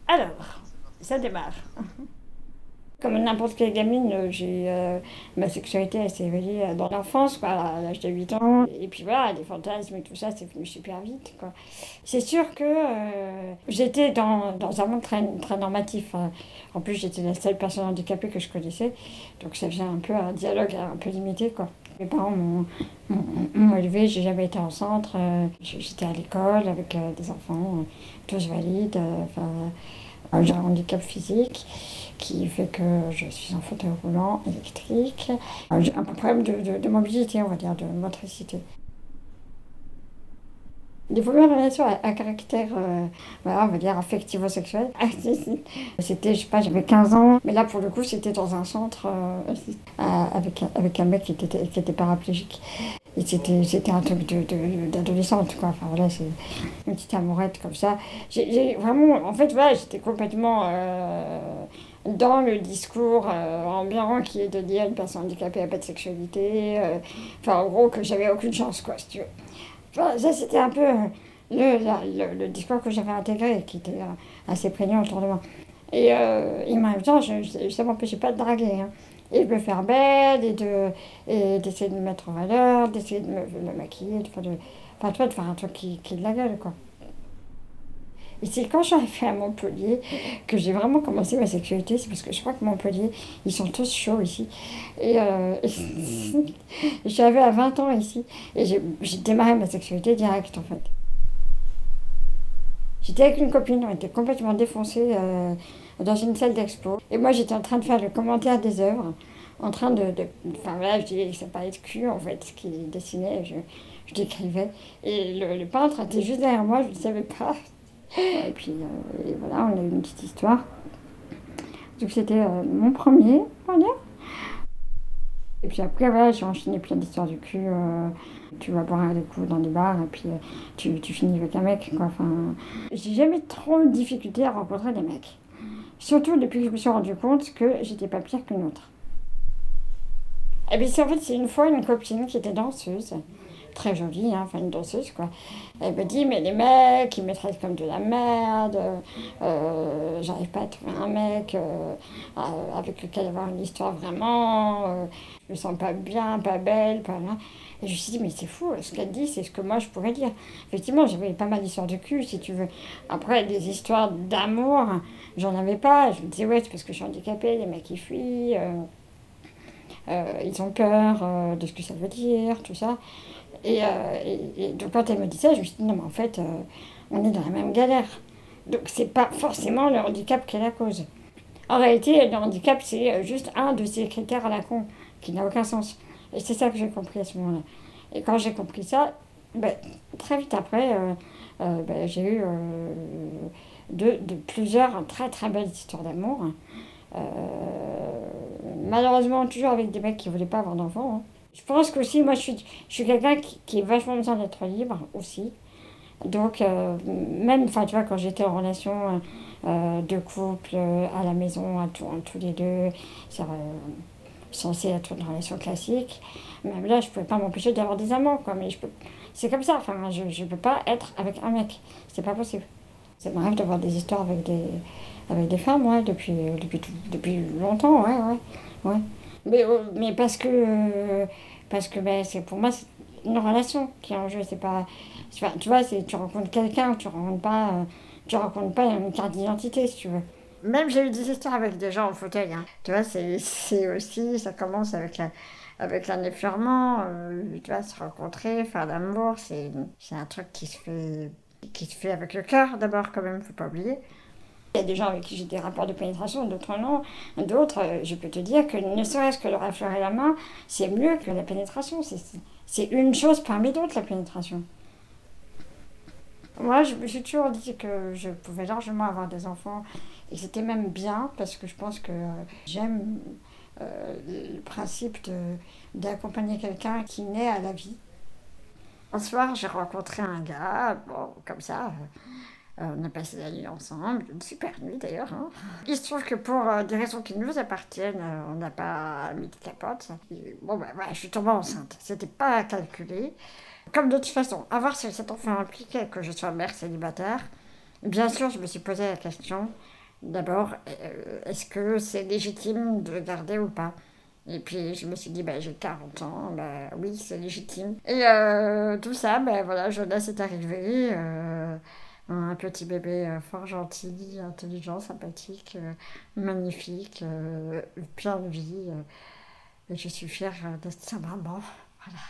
Alors, ça démarre. Comme n'importe quelle gamine, ma sexualité elle s'est éveillée dans l'enfance, quoi, à l'âge de 8 ans. Et puis voilà, les fantasmes et tout ça, c'est venu super vite, quoi. C'est sûr que j'étais dans un monde très normatif, hein. En plus, j'étais la seule personne handicapée que je connaissais. Donc ça faisait un peu un dialogue un peu limité, quoi. Mes parents m'ont élevée, j'ai jamais été en centre. J'étais à l'école avec des enfants, tous valides. J'ai un handicap physique qui fait que je suis en fauteuil roulant électrique. J'ai un problème de mobilité, on va dire, de motricité. Les premières relations à caractère, voilà, on va dire, affectivo-sexuel, c'était, je sais pas, j'avais 15 ans, mais là, pour le coup, c'était dans un centre avec un mec qui était paraplégique. Et c'était un truc d'adolescente, quoi. Enfin, voilà, c'est une petite amourette comme ça. J'ai vraiment, en fait, voilà, j'étais complètement dans le discours ambiant qui est de dire une personne handicapée n'a pas de sexualité. Enfin, en gros, que j'avais aucune chance, quoi, si tu veux. Enfin, ça, c'était un peu le discours que j'avais intégré, qui était assez prégnant autour de moi. Et en même temps, ça ne m'empêchait pas de draguer, hein. Et de me faire belle, et d'essayer de me mettre en valeur, d'essayer de me maquiller, enfin, tu vois, de faire un truc qui est de la gueule, quoi. Et c'est quand je suis arrivée à Montpellier que j'ai vraiment commencé ma sexualité. C'est parce que je crois que Montpellier, ils sont tous chauds ici. Et je suis arrivée à 20 ans ici. Et j'ai démarré ma sexualité direct, en fait. J'étais avec une copine, on était complètement défoncés dans une salle d'expo. Et moi, j'étais en train de faire le commentaire des œuvres, en train enfin voilà, ça parlait de cul, en fait, ce qu'il dessinait, je décrivais. Et le peintre était juste derrière moi, je ne le savais pas. Et puis et voilà, on a eu une petite histoire. Donc c'était mon premier, voilà. Et puis après, voilà, j'ai enchaîné plein d'histoires du cul. Tu vas boire des coups dans des bars et puis tu finis avec un mec, quoi. Enfin, j'ai jamais trop de difficulté à rencontrer des mecs. Surtout depuis que je me suis rendu compte que j'étais pas pire qu'une autre. Et puis en fait, c'est une fois une copine qui était danseuse, très jolie, hein, enfin une danseuse quoi. Elle me dit, mais les mecs, ils me traitent comme de la merde, j'arrive pas à trouver un mec avec lequel avoir une histoire vraiment, je me sens pas bien, pas belle, pas là. Et je me suis dit, mais c'est fou, ce qu'elle dit, c'est ce que moi je pourrais dire. Effectivement, j'avais pas mal d'histoires de cul, si tu veux. Après, des histoires d'amour, j'en avais pas. Je me disais, ouais, c'est parce que je suis handicapée, les mecs ils fuient. Ils ont peur de ce que ça veut dire, tout ça. Et donc quand elle me dit ça, je me suis dit non mais en fait on est dans la même galère. Donc c'est pas forcément le handicap qui est la cause. En réalité le handicap c'est juste un de ces critères à la con qui n'a aucun sens. Et c'est ça que j'ai compris à ce moment-là. Et quand j'ai compris ça, ben, très vite après ben, j'ai eu de plusieurs très très belles histoires d'amour. Euh, Malheureusement, toujours avec des mecs qui voulaient pas avoir d'enfants, hein. Je pense qu'aussi, moi, je suis quelqu'un qui est vachement besoin d'être libre aussi. Donc, même, enfin, tu vois, quand j'étais en relation de couple, à la maison, tous les deux, c'est censé être une relation classique. Même là, je pouvais pas m'empêcher d'avoir des amants, quoi. Mais c'est comme ça, enfin, je peux pas être avec un mec. C'est pas possible. Ça m'arrive d'avoir des histoires avec des femmes, ouais, depuis longtemps, ouais, ouais, ouais. Mais parce que ben, pour moi, c'est une relation qui est en jeu. Enfin, tu vois, tu rencontres quelqu'un, tu rencontres pas une carte d'identité, si tu veux. Même j'ai eu des histoires avec des gens en fauteuil, hein. Tu vois, c'est aussi, ça commence avec un effleurement, tu vois, se rencontrer, faire l'amour, c'est un truc qui se fait avec le cœur d'abord, quand même, faut pas oublier. Il y a des gens avec qui j'ai des rapports de pénétration, d'autres non. D'autres, je peux te dire que ne serait-ce que leur effleurer la main, c'est mieux que la pénétration. C'est une chose parmi d'autres, la pénétration. Moi, je me suis toujours dit que je pouvais largement avoir des enfants. Et c'était même bien, parce que je pense que j'aime le principe d'accompagner quelqu'un qui naît à la vie. Un soir, j'ai rencontré un gars, bon, comme ça. On a passé la nuit ensemble, une super nuit d'ailleurs, hein. Il se trouve que pour des raisons qui nous appartiennent, on n'a pas mis de capote. Et bon, ben voilà, je suis tombée enceinte. C'était pas calculé. Comme de toute façon, cet enfant impliquait que je sois mère célibataire, bien sûr, je me suis posé la question D'abord, est-ce que c'est légitime de garder ou pas? Et puis je me suis dit, bah, j'ai 40 ans, bah, oui, c'est légitime. Et tout ça, bah, voilà, Jonas est arrivé. Un petit bébé fort gentil, intelligent, sympathique, magnifique, plein de vie. Et je suis fière d'être sa maman. Voilà.